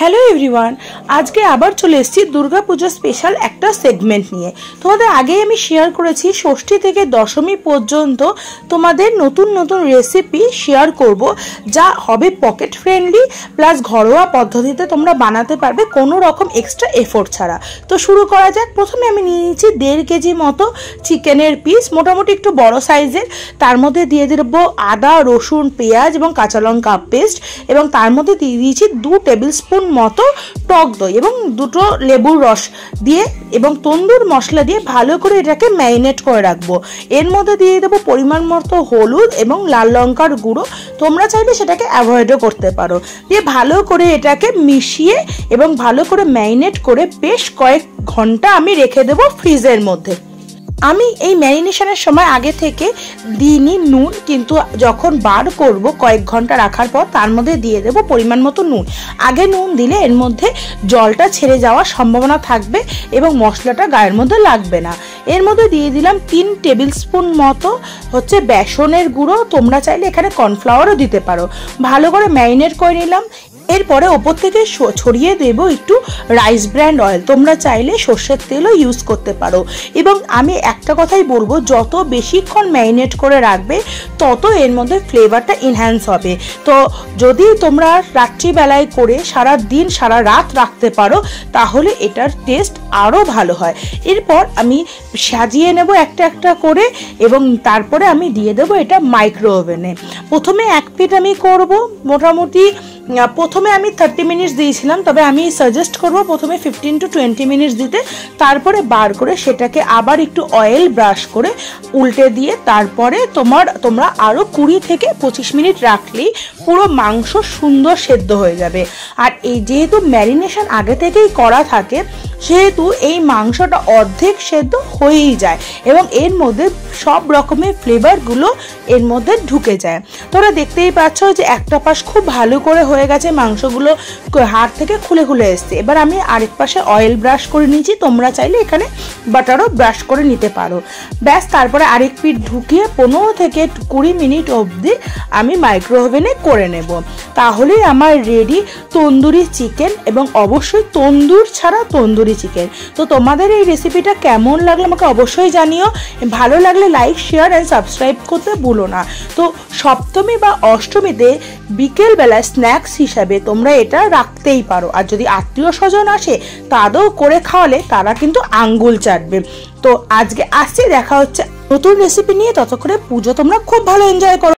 Hello everyone, আজকে আবার চলে এসেছি দুর্গাপুজো স্পেশাল একটা সেগমেন্ট নিয়ে। তোমাদের আগেই আমি শেয়ার করেছি ষষ্ঠী থেকে দশমী পর্যন্ত তোমাদের নতুন নতুন রেসিপি শেয়ার করব, যা হবে পকেট ফ্রেন্ডলি প্লাস ঘরোয়া পদ্ধতিতে তোমরা বানাতে পারবে কোনো রকম এক্সট্রা এফোর্ট ছাড়া। তো শুরু করা যাক। প্রথমে আমি নিয়ে নিয়েছি 1.5 কেজি মতো চিকেনের পিস, মোটামুটি একটু বড় সাইজের। তার মধ্যে দিয়ে দেবো আদা, রসুন, পেঁয়াজ এবং কাঁচা লঙ্কা পেস্ট, এবং তার মধ্যে দিয়ে দিয়েছি 2 টেবিল স্পুন মতো টক দই এবং 2টো লেবুর রস দিয়ে এবং তন্দুর মশলা দিয়ে ভালো করে এটাকে ম্যারিনেট করে রাখবো। এর মধ্যে দিয়ে দেবো পরিমাণ মতো হলুদ এবং লাল লঙ্কার গুঁড়ো, তোমরা চাইলে সেটাকে অ্যাভয়েডও করতে পারো। দিয়ে ভালো করে এটাকে মিশিয়ে এবং ভালো করে ম্যারিনেট করে বেশ কয়েক ঘন্টা আমি রেখে দেবো ফ্রিজের মধ্যে। আমি এই ম্যারিনেশনের সময় আগে থেকে দিইনি নুন, কিন্তু যখন বার করব কয়েক ঘন্টা রাখার পর তার মধ্যে দিয়ে দেবো পরিমাণ মতো নুন। আগে নুন দিলে এর মধ্যে জলটা ছেড়ে যাওয়ার সম্ভাবনা থাকবে এবং মশলাটা গায়ের মধ্যে লাগবে না। এর মধ্যে দিয়ে দিলাম 3 টেবিল স্পুন মতো বেসনের গুঁড়ো, তোমরা চাইলে এখানে কর্নফ্লাওয়ারও দিতে পারো। ভালো করে ম্যারিনেট করে নিলাম। এরপরে ওপর থেকে ছড়িয়ে দেব একটু রাইস ব্র্যান্ড অয়েল, তোমরা চাইলে সর্ষের তেলও ইউজ করতে পারো। এবং আমি একটা কথাই বলবো, যত বেশিক্ষণ ম্যারিনেট করে রাখবে তত এর মধ্যে ফ্লেভারটা এনহ্যান্স হবে। তো যদি তোমরা রাত্রিবেলায় করে সারা দিন সারা রাত রাখতে পারো তাহলে এটার টেস্ট আরও ভালো হয়। এরপর আমি সাজিয়ে নেব একটা একটা করে এবং তারপরে আমি দিয়ে দেবো এটা মাইক্রো ওভেনে। প্রথমে 1 পিঠ আমি করব, মোটামুটি প্রথমে আমি 30 মিনিটস দিয়েছিলাম, তবে আমি সাজেস্ট করব প্রথমে 15 to 20 মিনিটস দিতে। তারপরে বার করে সেটাকে আবার একটু অয়েল ব্রাশ করে উল্টে দিয়ে তারপরে তোমরা আরও 20 থেকে 25 মিনিট রাখলেই পুরো মাংস সুন্দর সেদ্ধ হয়ে যাবে। আর এই যেহেতু ম্যারিনেশন আগে থেকেই করা থাকে সেহেতু এই মাংসটা অর্ধেক সেদ্ধ হয়েই যায় এবং এর মধ্যে সব রকমের ফ্লেভারগুলো এর মধ্যে ঢুকে যায়। তোমরা দেখতেই পাচ্ছ যে একটা পাশ খুব ভালো করে হয়ে গেছে, মাংসগুলো হাড় থেকে খুলে খুলে এসছে। এবার আমি আরেক পাশে অয়েল ব্রাশ করে নিয়েছি, তোমরা চাইলে এখানে বাটারও ব্রাশ করে নিতে পারো। ব্যাস, তারপরে আরেক পিঠ ঢুকিয়ে 15 থেকে 20 মিনিট অবধি আমি মাইক্রো ওভেনে করে নেব। তাহলেই আমার রেডি তন্দুরি চিকেন, এবং অবশ্যই তন্দুর ছাড়া তন্দুরি চিকেন। তো তোমাদের এই রেসিপিটা কেমন লাগলো আমাকে অবশ্যই জানিও। ভালো লাগলে লাইক, শেয়ার অ্যান্ড সাবস্ক্রাইব করতে ভুলো না। তো সপ্তমী বা অষ্টমীতে বিকেলবেলায় স্ন্যাক্স হিসাবে তোমরা এটা রাখতেই পারো। আর যদি আত্মীয় স্বজন আসে তাদেরও করে খাওয়ালে তারা কিন্তু আঙ্গুল চাটবে। তো আজকে আসছি, দেখা হচ্ছে নতুন রেসিপি নিয়ে। ততক্ষণে পুজো তোমরা খুব ভালো এনজয় করো।